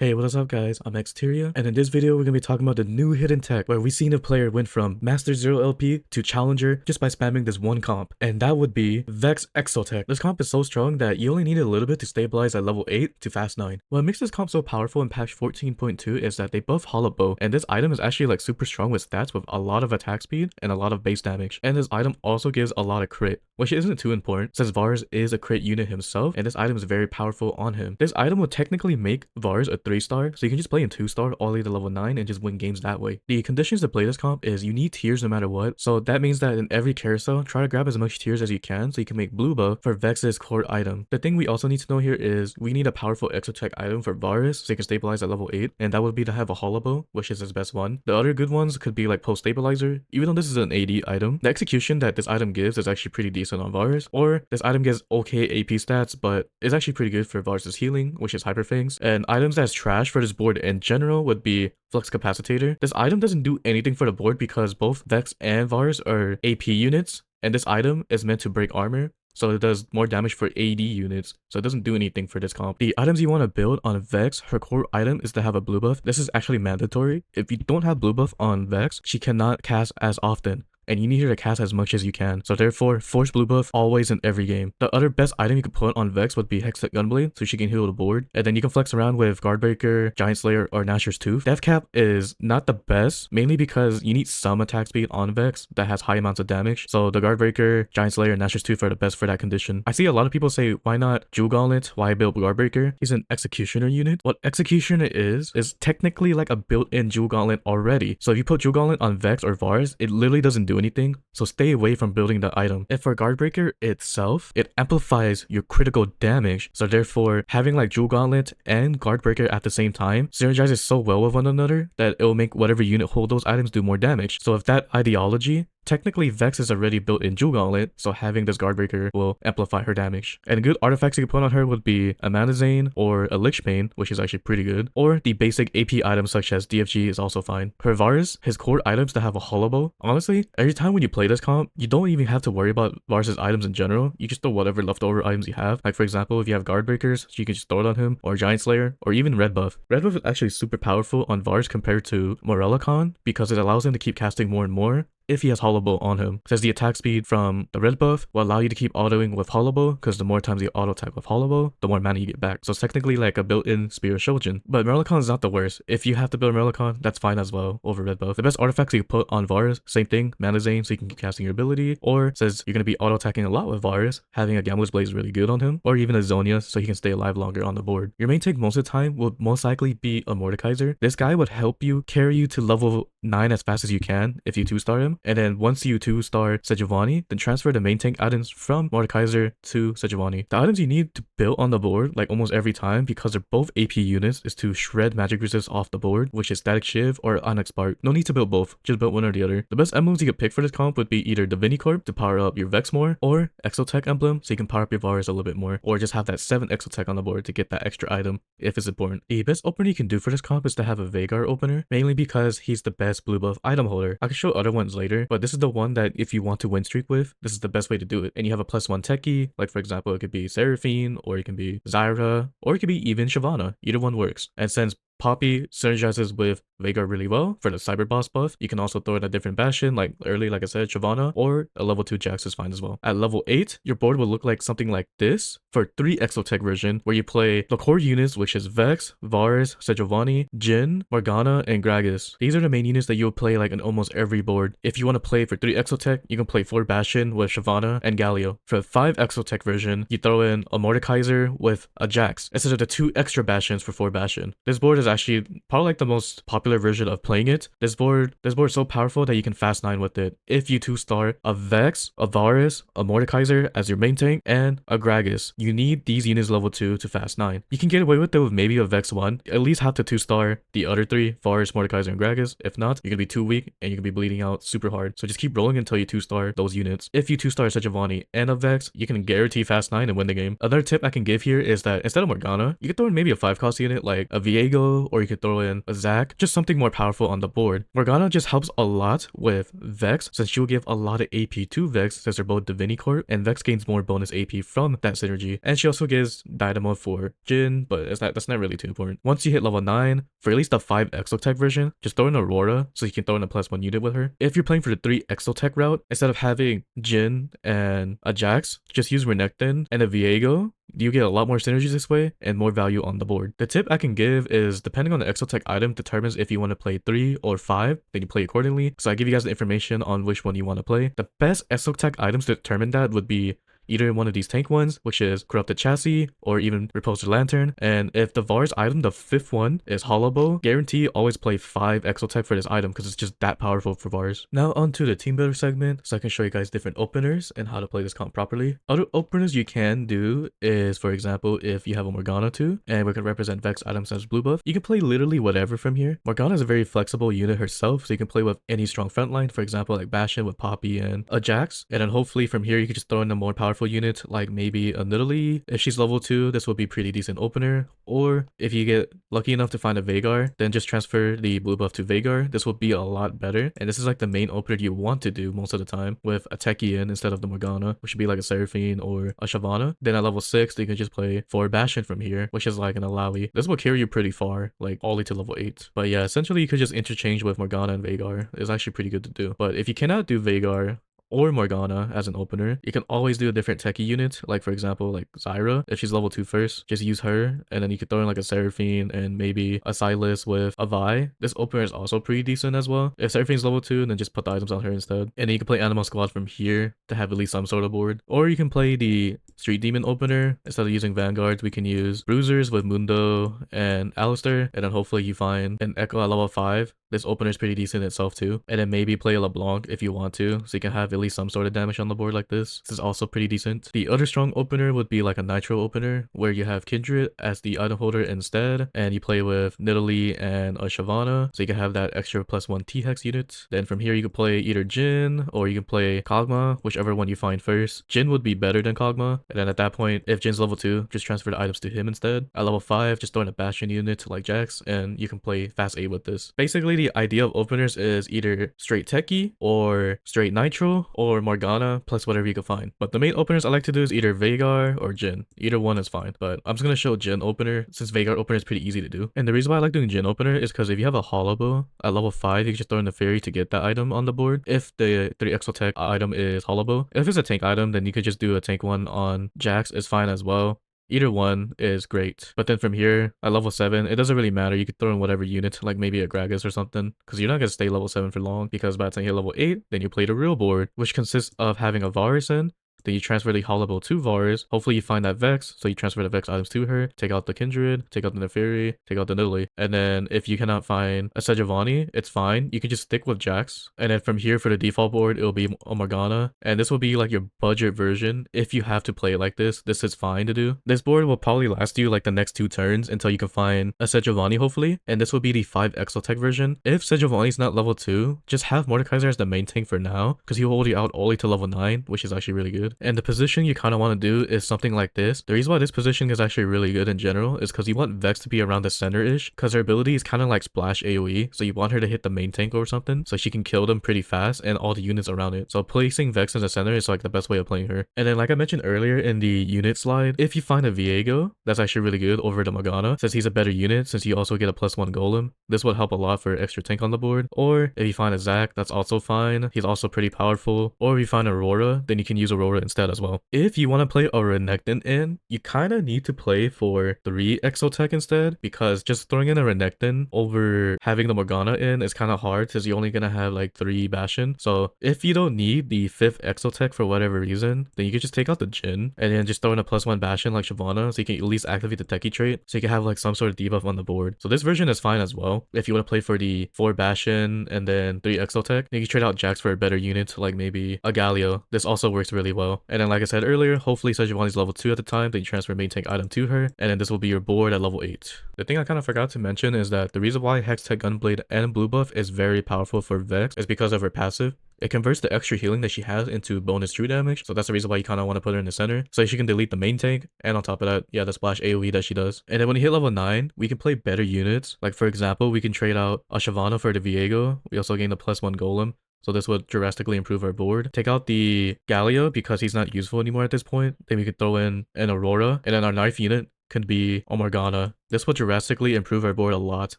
Hey, what is up guys? I'm Xteria, and in this video we're going to be talking about the new hidden tech where we've seen a player went from Master 0 LP to Challenger just by spamming this one comp, and that would be Vex Exotech. This comp is so strong that you only need a little bit to stabilize at level 8 to fast 9. What makes this comp so powerful in patch 14.2 is that they buff Hollow Bow, and this item is actually like super strong with stats with a lot of attack speed and a lot of base damage, and this item also gives a lot of crit, which isn't too important since Varus is a crit unit himself, and this item is very powerful on him. This item would technically make Varus a 3-star, so you can just play in 2-star all the way to level 9 and just win games that way. The conditions to play this comp is you need tiers no matter what, so that means that in every carousel, try to grab as much tiers as you can so you can make blue buff for Vex's core item. The thing we also need to know here is we need a powerful Exotech item for Varus so he can stabilize at level 8, and that would be to have a Hollow Bow, which is his best one. The other good ones could be like Post Stabilizer, even though this is an AD item. The execution that this item gives is actually pretty decent on Varus, or this item gives okay AP stats, but is actually pretty good for Varus' healing, which is Hyper Fangs. And items that's trash for this board in general would be Flux Capacitator. This item doesn't do anything for the board because both Vex and Varus are AP units, and this item is meant to break armor, so it does more damage for AD units, so it doesn't do anything for this comp. The items you want to build on Vex, her core item is to have a blue buff. This is actually mandatory. If you don't have blue buff on Vex, she cannot cast as often, and you need her to cast as much as you can. So therefore, force blue buff always in every game. The other best item you could put on Vex would be Hextech Gunblade, so she can heal the board. And then you can flex around with Guardbreaker, Giant Slayer, or Gnasher's Tooth. Death Cap is not the best, mainly because you need some attack speed on Vex that has high amounts of damage. So the Guardbreaker, Giant Slayer, and Gnasher's Tooth are the best for that condition. I see a lot of people say, why not Jewel Gauntlet? Why build Guardbreaker? He's an Executioner unit. What Executioner is technically like a built-in Jewel Gauntlet already. So if you put Jewel Gauntlet on Vex or Varus, it literally doesn't do anything. So stay away from building the item. And for Guardbreaker itself, it amplifies your critical damage, so therefore having like Jewel Gauntlet and Guardbreaker at the same time synergizes so well with one another that it will make whatever unit hold those items do more damage. So if that ideology, technically Vex is already built in Jewel Gauntlet, so having this Guardbreaker will amplify her damage. And good artifacts you can put on her would be a Mana Zane or a Lich Bane, which is actually pretty good, or the basic AP items such as DFG is also fine. For Varus, his core items to have a Hollow Bow, honestly, every time when you play this comp, you don't even have to worry about Varus' items in general. You just throw whatever leftover items you have. Like for example, if you have Guardbreakers, you can just throw it on him, or Giant Slayer, or even Red Buff. Red Buff is actually super powerful on Varus compared to Morellicon because it allows him to keep casting more and more if he has Hollow Bow on him. Says the attack speed from the red buff will allow you to keep autoing with Hollow Bow, because the more times you auto attack with Hollow Bow, the more mana you get back. So it's technically like a built-in Spear of Shojin. But Morellicon is not the worst. If you have to build Morellicon, that's fine as well over red buff. The best artifacts you can put on Varus, same thing, Mana Zane so you can keep casting your ability, or says you're going to be auto attacking a lot with Varus, having a Gambler's Blade is really good on him, or even a Zonia so he can stay alive longer on the board. Your main take most of the time will most likely be a Mordekaiser. This guy would help you carry you to level 9 as fast as you can if you 2-star him, and then once you 2-star Sejuani, then transfer the main tank items from Mordekaiser to Sejuani. The items you need to build on the board like almost every time, because they're both AP units, is to shred magic resist off the board, which is Static Shiv or Onyx Spark. No need to build both, just build one or the other. The best emblems you could pick for this comp would be either Divinicorp to power up your Vex more, or Exotech emblem so you can power up your Varus a little bit more, or just have that 7 Exotech on the board to get that extra item if it's important. The best opener you can do for this comp is to have a Veigar opener, mainly because he's the best blue buff item holder. I can show other ones later, but this is the one that if you want to win streak with, this is the best way to do it. And you have a +1 techie, like for example, it could be Seraphine, or it can be Zyra, or it could be even Shyvana. Either one works. And since Poppy synergizes with Veigar really well for the Cyber Boss buff, you can also throw in a different Bastion, like early, like I said, Shyvana, or a level 2 Jax is fine as well. At level 8, your board will look like something like this for 3 Exotech version, where you play the core units, which is Vex, Varus, Sejuani, Jhin, Morgana, and Gragas. These are the main units that you'll play like in almost every board. If you want to play for 3 Exotech, you can play 4 Bastion with Shyvana and Galio. For the 5 Exotech version, you throw in a Mordekaiser with a Jax, instead of the 2 extra Bastions for 4 Bastion. This board is actually probably like the most popular version of playing it. This board is so powerful that you can fast 9 with it. If you 2-star a Vex, a Varus, a Mordekaiser as your main tank, and a Gragas, you need these units level 2 to fast 9. You can get away with it with maybe a Vex 1, at least have to 2-star the other 3, Varus, Mordekaiser, and Gragas. If not, you're gonna be too weak and you're gonna be bleeding out super hard. So just keep rolling until you 2-star those units. If you 2-star Sejuani and a Vex, you can guarantee fast 9 and win the game. Another tip I can give here is that instead of Morgana, you can throw in maybe a 5-cost unit like a Viego Viego, or you could throw in a Zac, just something more powerful on the board. Morgana just helps a lot with Vex, since she'll give a lot of AP to Vex since they're both Divinicorp, and Vex gains more bonus AP from that synergy. And she also gives Dynamo for Jhin, but that's not really too important. Once you hit level 9, for at least the 5 Exotech version, just throw in Aurora so you can throw in a +1 unit with her. If you're playing for the 3 Exotech route, instead of having Jhin and a Jax, just use Renekton and a Viego. You get a lot more synergies this way and more value on the board. The tip I can give is depending on the Exotech item determines if you want to play 3 or 5, then you play accordingly. So I give you guys the information on which one you want to play. The best Exotech items to determine that would be either one of these tank ones, which is Corrupted Chassis, or even Repulsor Lantern. And if the Varus item, the 5th one, is Hollow Bow, guarantee always play 5 Exotech for this item because it's just that powerful for Varus. Now onto the team builder segment, so I can show you guys different openers and how to play this comp properly. Other openers you can do is, for example, if you have a Morgana 2, and we can represent Vex items as blue buff, you can play literally whatever from here. Morgana is a very flexible unit herself, so you can play with any strong frontline, for example, like Bastion with Poppy and a Jax. And then hopefully from here, you can just throw in a more powerful unit like maybe a Nidalee. If she's level 2, this will be pretty decent opener. Or if you get lucky enough to find a Veigar, then just transfer the blue buff to Veigar. This will be a lot better, and this is like the main opener you want to do most of the time with a Techie in instead of the Morgana, which should be like a Seraphine or a Shyvana. Then at level 6, you can just play 4 Bastion from here, which is like an Alawi. This will carry you pretty far, like all the way to level 8. But yeah, essentially you could just interchange with Morgana and Veigar. It's actually pretty good to do. But if you cannot do Veigar or Morgana as an opener, you can always do a different techie unit, like for example like Zyra. If she's level 2 first, just use her, and then you could throw in like a Seraphine and maybe a Sylas with a Vi. This opener is also pretty decent as well. If Seraphine's level 2, then just put the items on her instead, and then you can play Animal Squad from here to have at least some sort of board. Or you can play the Street Demon opener. Instead of using Vanguards, we can use Bruisers with Mundo and Alistair, and then hopefully you find an Echo at level 5. This opener is pretty decent itself too. And then maybe play a LeBlanc if you want to, so you can have at least some sort of damage on the board like this. This is also pretty decent. The other strong opener would be like a Nitro opener, where you have Kindred as the item holder instead, and you play with Nidalee and a Shyvana, so you can have that extra +1 T-Hex unit. Then from here you can play either Jhin, or you can play Kog'Maw, whichever one you find first. Jhin would be better than Kog'Maw, and then at that point, if Jin's level 2, just transfer the items to him instead. At level 5, just throw in a Bastion unit like Jax, and you can play fast 8 with this. Basically, the idea of openers is either straight Techie, or straight Nitro, or Morgana, plus whatever you can find. But the main openers I like to do is either Veigar or Jhin. Either one is fine, but I'm just gonna show Jhin opener, since Veigar opener is pretty easy to do. And the reason why I like doing Jhin opener is because if you have a Hollow Bow at level 5, you can just throw in the Fairy to get that item on the board, if the 3 Exotech item is Hollow Bow. If it's a tank item, then you could just do a tank one on Jax, is fine as well. Either one is great. But then from here, at level 7, it doesn't really matter. You could throw in whatever unit, like maybe a Gragas or something, because you're not going to stay level 7 for long, because by the time you hit level 8, then you play the real board, which consists of having a Varus in. Then you transfer the Hollow Bow to Varus. Hopefully you find that Vex, so you transfer the Vex items to her, take out the Kindred, take out the Neferi, take out the Nidalee. And then if you cannot find a Sejuani, it's fine. You can just stick with Jax. And then from here for the default board, it'll be a Morgana. And this will be like your budget version. If you have to play it like this is fine to do. This board will probably last you like the next 2 turns until you can find a Sejuani hopefully. And this will be the 5 Exotech version. If Sejuani's not level 2, just have Mordekaiser as the main tank for now, because he'll hold you out all the way to level 9, which is actually really good. And the position you kind of want to do is something like this. The reason why this position is actually really good in general is because you want Vex to be around the center-ish, because her ability is kind of like splash AoE, so you want her to hit the main tank or something, so she can kill them pretty fast and all the units around it. So placing Vex in the center is like the best way of playing her. And then like I mentioned earlier in the unit slide, if you find a Viego, that's actually really good over the Morgana, since he's a better unit, since you also get a +1 golem. This would help a lot for extra tank on the board. Or if you find a Zac, that's also fine. He's also pretty powerful. Or if you find Aurora, then you can use Aurora instead as well. If you want to play a Renekton in, you kind of need to play for 3 Exotech instead, because just throwing in a Renekton over having the Morgana in is kind of hard, because you're only going to have like 3 Bastion. So if you don't need the 5th Exotech for whatever reason, then you can just take out the Jhin and then just throw in a +1 Bastion like Shyvana, so you can at least activate the Techie trait, so you can have like some sort of debuff on the board. So this version is fine as well. If you want to play for the 4 Bastion and then 3 Exotech, you can trade out Jax for a better unit, like maybe a Galio. This also works really well. And then like I said earlier, hopefully Sejuani's level 2 at the time, then you transfer main tank item to her, and then this will be your board at level 8. The thing I kind of forgot to mention is that the reason why Hextech Gunblade and Blue Buff is very powerful for Vex is because of her passive. It converts the extra healing that she has into bonus true damage, so that's the reason why you kind of want to put her in the center, so she can delete the main tank, and on top of that, yeah, the splash AoE that she does. And then when you hit level 9, we can play better units. Like for example, we can trade out a Shyvana for the Viego. We also gain the +1 golem, so this would drastically improve our board. Take out the Galio because he's not useful anymore at this point. Then we could throw in an Aurora, and then our knife unit could be a Morgana. This will drastically improve our board a lot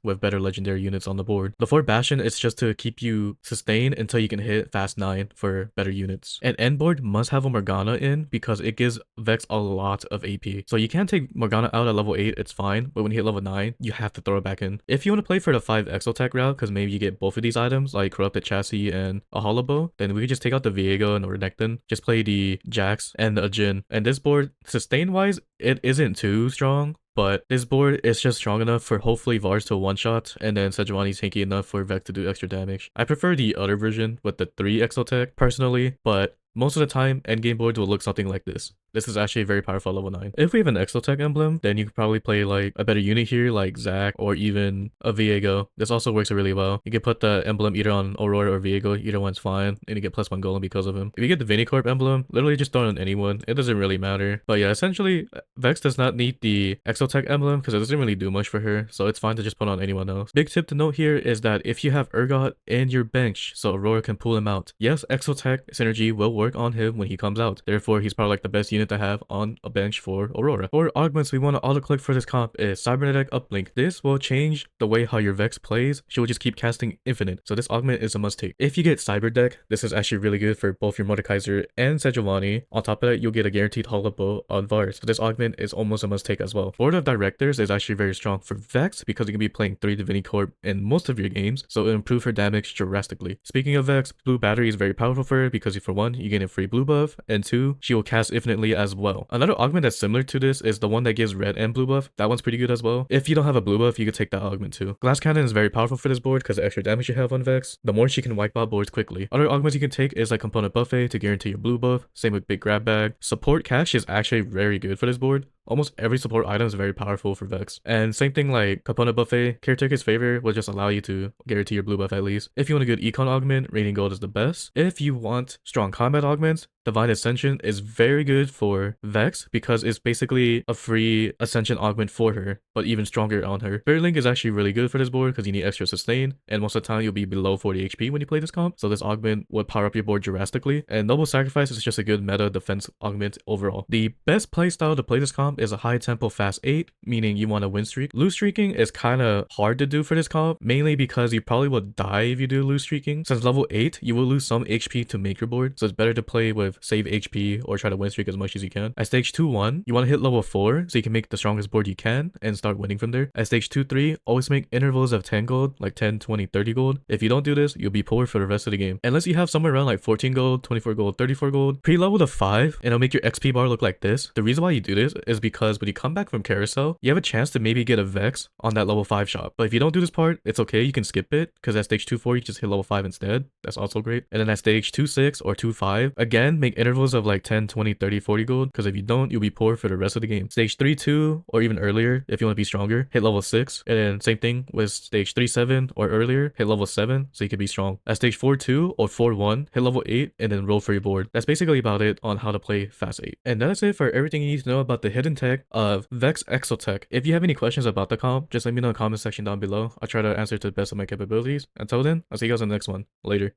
with better legendary units on the board. The 4 Bastion is just to keep you sustained until you can hit fast 9 for better units. And end board must have a Morgana in because it gives Vex a lot of AP. So you can take Morgana out at level 8, it's fine, but when you hit level 9, you have to throw it back in. If you want to play for the 5 Exotech route, because maybe you get both of these items, like Corrupted Chassis and a Hollow Bow, then we could just take out the Viego and the Renekton, just play the Jax and the Jhin. And this board, sustain-wise, it isn't too strong, but this board is just strong enough for hopefully Varus to one-shot, and then Sejuani's tanky enough for Vex to do extra damage. I prefer the other version with the 3 Exotech personally, but most of the time, endgame boards will look something like this. This is actually very powerful at level 9. If we have an Exotech emblem, then you could probably play like a better unit here like Zac or even a Viego. This also works really well. You can put the emblem either on Aurora or Viego, either one's fine, and you get +1 golem because of him. If you get the Divinicorp emblem, literally just throw it on anyone. It doesn't really matter. But yeah, essentially, Vex does not need the Exotech emblem because it doesn't really do much for her, so it's fine to just put on anyone else. Big tip to note here is that if you have Urgot in your bench, so Aurora can pull him out. Yes, Exotech synergy will work on him when he comes out. Therefore, he's probably like the best unit to have on a bench for Aurora. For augments, we want to auto-click for this comp is Cybernetic Uplink. This will change the way how your Vex plays. She will just keep casting infinite, so this augment is a must take. If you get Cyber Deck, this is actually really good for both your Mordekaiser and Sejuani. On top of that, you'll get a guaranteed Hollow Bow on Varus, so this augment is almost a must take as well. Board of Directors is actually very strong for Vex because you can be playing 3 Divinicorp in most of your games, so it'll improve her damage drastically. Speaking of Vex, Blue Battery is very powerful for her because for 1, you gain a free blue buff, and 2, she will cast infinitely as well. Another augment that's similar to this is the one that gives red and blue buff. That one's pretty good as well. If you don't have a blue buff, you could take that augment too. Glass Cannon is very powerful for this board because the extra damage you have on Vex, the more she can wipe out boards quickly. Other augments you can take is like Component Buffet to guarantee your blue buff. Same with Big Grab Bag. Support Cash is actually very good for this board. Almost every support item is very powerful for Vex. And same thing like Component Buffet, Caretaker's Favor will just allow you to guarantee your blue buff at least. If you want a good econ augment, Radiant Gold is the best. If you want strong combat augments, Divine Ascension is very good for Vex because it's basically a free Ascension augment for her, but even stronger on her. Spirit Link is actually really good for this board because you need extra sustain, and most of the time you'll be below 40 HP when you play this comp, so this augment would power up your board drastically. And Noble Sacrifice is just a good meta defense augment overall. The best playstyle to play this comp is a high tempo fast 8, meaning you want a win streak. Lose streaking is kind of hard to do for this comp, mainly because you probably will die if you do lose streaking. Since level 8, you will lose some HP to make your board, so it's better to play with save HP or try to win streak as much as you can. At stage 2-1, you want to hit level 4 so you can make the strongest board you can and start winning from there. At stage 2-3, always make intervals of 10 gold, like 10, 20, 30 gold. If you don't do this, you'll be poor for the rest of the game. Unless you have somewhere around like 14 gold, 24 gold, 34 gold. Pre-level to 5, and it'll make your XP bar look like this. The reason why you do this is because when you come back from Carousel, you have a chance to maybe get a Vex on that level 5 shop. But if you don't do this part, it's okay, you can skip it, because at stage 2-4, you just hit level 5 instead. That's also great. And then at stage 2-6 or 2-5, again, make intervals of like 10, 20, 30, 40 gold, because if you don't, you'll be poor for the rest of the game. Stage 3-2 or even earlier, if you want to be stronger, hit level 6. And then same thing with stage 3-7 or earlier, hit level 7 so you can be strong. At stage 4-2 or 4-1, hit level 8 and then roll for your board. That's basically about it on how to play fast 8. And that's it for everything you need to know about the hidden tech of Vex Exotech. If you have any questions about the comp, just let me know in the comment section down below. I'll try to answer to the best of my capabilities. Until then, I'll see you guys in the next one. Later.